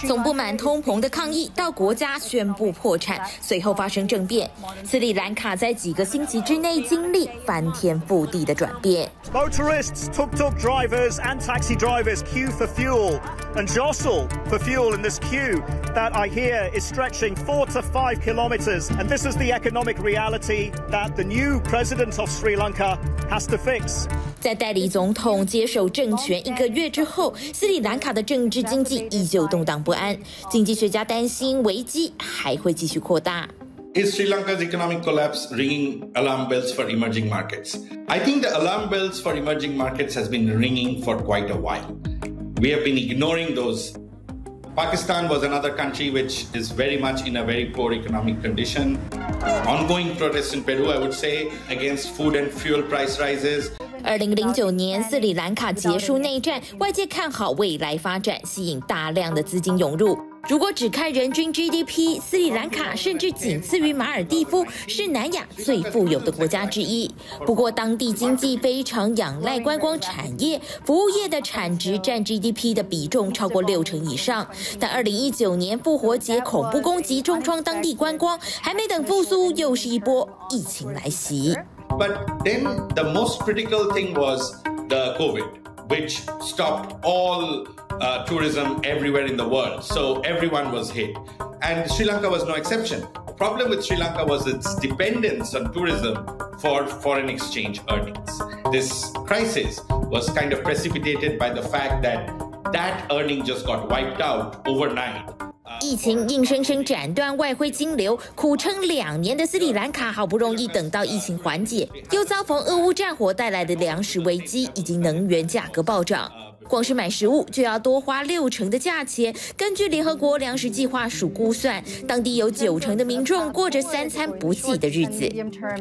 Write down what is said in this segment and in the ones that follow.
从不满通膨的抗议到国家宣布破产，随后发生政变，斯里兰卡在几个星期之内经历翻天覆地的转变。Motorists, tuk-tuk drivers and taxi drivers queue for fuel and jostle for fuel in this queue that I hear is stretching 4 to 5 kilometers. And this is the economic reality that the new president of Sri Lanka has to fix. 在代理总统接手政权1个月之后，斯里兰卡的政治经济依旧动荡不安，经济学家担心危机还会继续扩大。Is Sri Lanka's economic collapse ringing alarm bells for emerging markets? I think the alarm bells for emerging markets has been ringing for quite a while. We have been ignoring those. Pakistan was another country which is very much in a very poor economic condition. Ongoing protests in Peru, I would say, against food and fuel price rises. 2009年斯里兰卡结束内战，外界看好未来发展，吸引大量的资金涌入。如果只看人均 GDP， 斯里兰卡甚至仅次于马尔地夫，是南亚最富有的国家之一。不过，当地经济非常仰赖观光产业，服务业的产值占 GDP 的比重超过60%以上。但2019年复活节恐怖攻击重创当地观光，还没等复苏，又是一波疫情来袭。But then the most critical thing was the COVID, which stopped all tourism everywhere in the world. So everyone was hit. And Sri Lanka was no exception. The problem with Sri Lanka was its dependence on tourism for foreign exchange earnings. This crisis was kind of precipitated by the fact that that earning just got wiped out overnight. 疫情硬生生斩断外汇金流，苦撑2年的斯里兰卡好不容易等到疫情缓解，又遭逢俄乌战火带来的粮食危机以及能源价格暴涨。光是买食物就要多花60%的价钱。根据联合国粮食计划署估算，当地有90%的民众过着3餐不济的日子。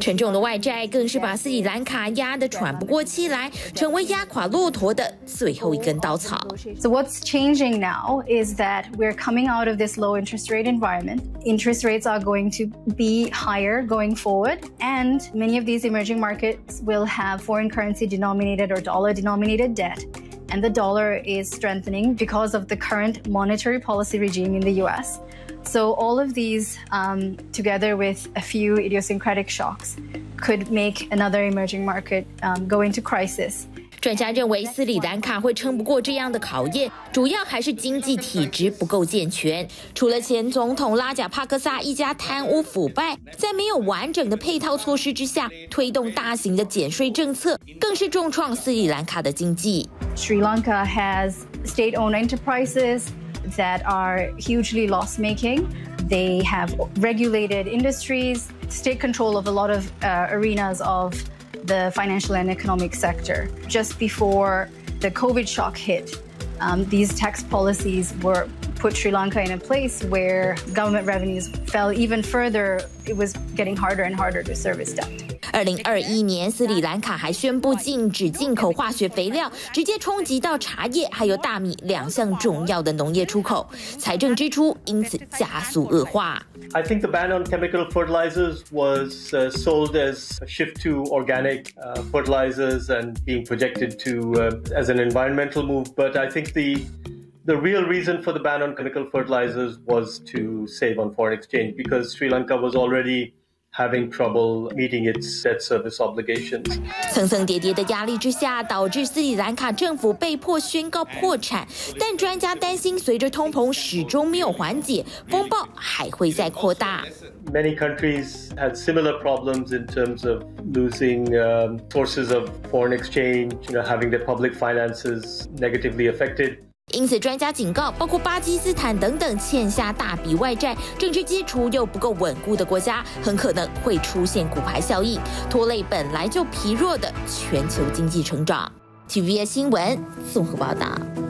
沉重的外债更是把斯里兰卡压得喘不过气来，成为压垮骆驼的最后一根稻草。So what's changing now is that we're coming out of this low interest rate environment. Interest rates are going to be higher going forward, and many of these emerging markets will have foreign currency denominated or dollar denominated debt. And the dollar is strengthening because of the current monetary policy regime in the US. So all of these, together with a few idiosyncratic shocks, could make another emerging market go into crisis. 专家认为，斯里兰卡会撑不过这样的考验，主要还是经济体制不够健全。除了前总统拉贾帕克萨一家贪污腐败，在没有完整的配套措施之下，推动大型的减税政策，更是重创斯里兰卡的经济。Sri Lanka has state-owned enterprises that are hugely loss-making. They have regulated industries, state control of a lot of arenas of the financial and economic sector. Just before the COVID shock hit, these tax policies were put Sri Lanka in a place where government revenues fell even further. It was getting harder and harder to service debt. 2021年，斯里兰卡还宣布禁止进口化学肥料，直接冲击到茶叶还有大米2项重要的农业出口，财政支出因此加速恶化。I think the ban on chemical fertilizers was sold as a shift to organic fertilizers and being projected to as an environmental move. But I think the real reason for the ban on chemical fertilizers was to save on foreign exchange because Sri Lanka was already having trouble meeting its debt service obligations. 层层叠叠的压力之下，导致斯里兰卡政府被迫宣告破产。但专家担心，随着通膨始终没有缓解，风暴还会再扩大。Many countries had similar problems in terms of losing sources of foreign exchange, having their public finances negatively affected. 因此，专家警告，包括巴基斯坦等等欠下大笔外债、政治基础又不够稳固的国家，很可能会出现骨牌效应，拖累本来就疲弱的全球经济成长。TVBS 新闻综合报道。